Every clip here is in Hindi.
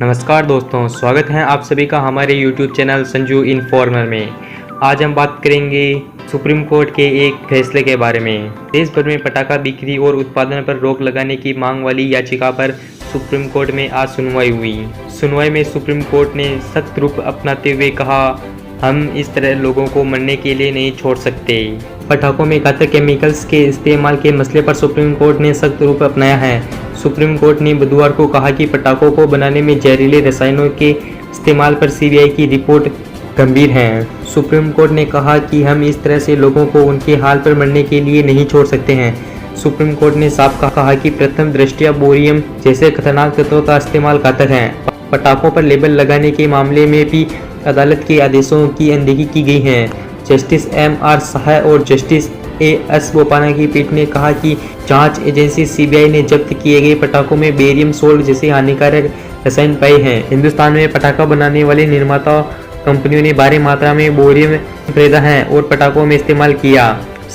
नमस्कार दोस्तों, स्वागत है आप सभी का हमारे YouTube चैनल संजू इन्फॉर्मर में। आज हम बात करेंगे सुप्रीम कोर्ट के एक फैसले के बारे में। देश भर में पटाखा बिक्री और उत्पादन पर रोक लगाने की मांग वाली याचिका पर सुप्रीम कोर्ट में आज सुनवाई हुई। सुनवाई में सुप्रीम कोर्ट ने सख्त रुख अपनाते हुए कहा, हम इस तरह लोगों को मरने के लिए नहीं छोड़ सकते। पटाखों में घातक केमिकल्स के इस्तेमाल के मसले पर सुप्रीम कोर्ट ने सख्त रुख अपनाया है। सुप्रीम कोर्ट ने बुधवार को कहा कि पटाखों को बनाने में जहरीले रसायनों के इस्तेमाल पर सीबीआई की रिपोर्ट गंभीर है। सुप्रीम कोर्ट ने कहा कि हम इस तरह से लोगों को उनके हाल पर मरने के लिए नहीं छोड़ सकते हैं। सुप्रीम कोर्ट ने साफ कहा कि प्रथम दृष्टया बोरियम जैसे खतरनाक तत्वों का इस्तेमाल घातक है। पटाखों पर लेबल लगाने के मामले में भी अदालत के आदेशों की अनदेखी की गई है। Justice M.R. शाह और जस्टिस A.S. बोपाना की पीठ ने कहा कि जांच एजेंसी सीबीआई ने जब्त किए गए पटाखों में बेरियम सोल्ट जैसे हानिकारक रसायन पाए हैं। हिंदुस्तान में पटाखा बनाने वाले निर्माता कंपनियों ने भारी मात्रा में बोरियम खरीदा है और पटाखों में इस्तेमाल किया।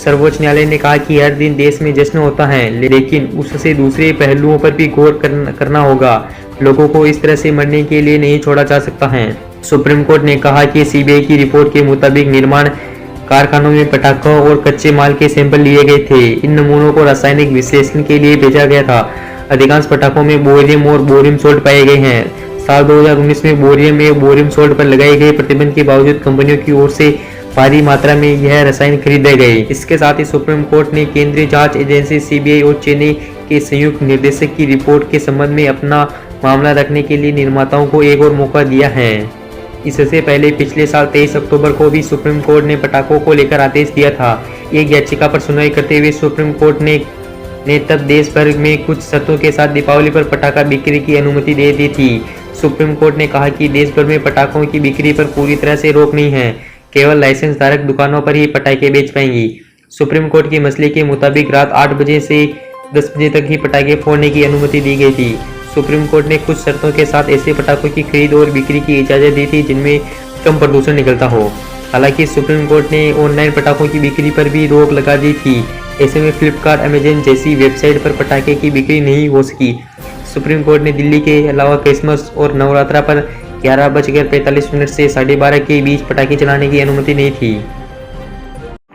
सर्वोच्च न्यायालय ने कहा कि हर दिन देश में जश्न होता है, लेकिन उससे दूसरे पहलुओं पर भी गौर करना होगा। लोगों को इस तरह से मरने के लिए नहीं छोड़ा जा सकता है। सुप्रीम कोर्ट ने कहा कि सीबीआई की रिपोर्ट के मुताबिक निर्माण कारखानों में पटाखों और कच्चे माल के सैंपल लिए गए थे। इन नमूनों को रासायनिक विश्लेषण के लिए भेजा गया था। अधिकांश पटाखों में बोरियम और बोरियम सोल्ट पाए गए हैं। साल 2019 में बोरियम और बोरियम सोल्ट पर लगाए गए प्रतिबंध के बावजूद कंपनियों की ओर से भारी मात्रा में यह रसायन खरीदे गए। इसके साथ ही सुप्रीम कोर्ट ने केंद्रीय जांच एजेंसी सीबीआई और चेन्नई के संयुक्त निदेशक की रिपोर्ट के संबंध में अपना मामला रखने के लिए निर्माताओं को एक और मौका दिया है। इससे पहले पिछले साल 23 अक्टूबर को भी सुप्रीम कोर्ट ने पटाखों को लेकर आदेश दिया था। एक याचिका पर सुनवाई करते हुए सुप्रीम कोर्ट ने तब देश भर में कुछ शर्तों के साथ दीपावली पर पटाखा बिक्री की अनुमति दे दी थी। सुप्रीम कोर्ट ने कहा कि देश भर में पटाखों की बिक्री पर पूरी तरह से रोक नहीं है, केवल लाइसेंस धारक दुकानों पर ही पटाखे बेच पाएंगी। सुप्रीम कोर्ट के मसले के मुताबिक रात 8 बजे से 10 बजे तक ही पटाखे फोड़ने की अनुमति दी गई थी। सुप्रीम कोर्ट ने कुछ शर्तों के साथ ऐसे पटाखों की खरीद और बिक्री की इजाजत दी थी जिनमें कम प्रदूषण निकलता हो। हालांकि सुप्रीम कोर्ट ने ऑनलाइन पटाखों की बिक्री पर भी रोक लगा दी थी। ऐसे में फ्लिपकार्ट, अमेजन जैसी वेबसाइट पर पटाखे की बिक्री नहीं हो सकी। सुप्रीम कोर्ट ने दिल्ली के अलावा क्रिसमस और नवरात्रा पर 11:45 से 12:30 के बीच पटाखे चलाने की अनुमति नहीं थी।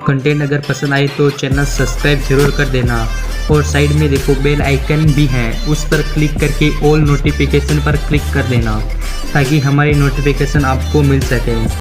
कंटेंट अगर पसंद आए तो चैनल सब्सक्राइब जरूर कर देना और साइड में देखो बेल आइकन भी है, उस पर क्लिक करके ऑल नोटिफिकेशन पर क्लिक कर देना ताकि हमारी नोटिफिकेशन आपको मिल सके।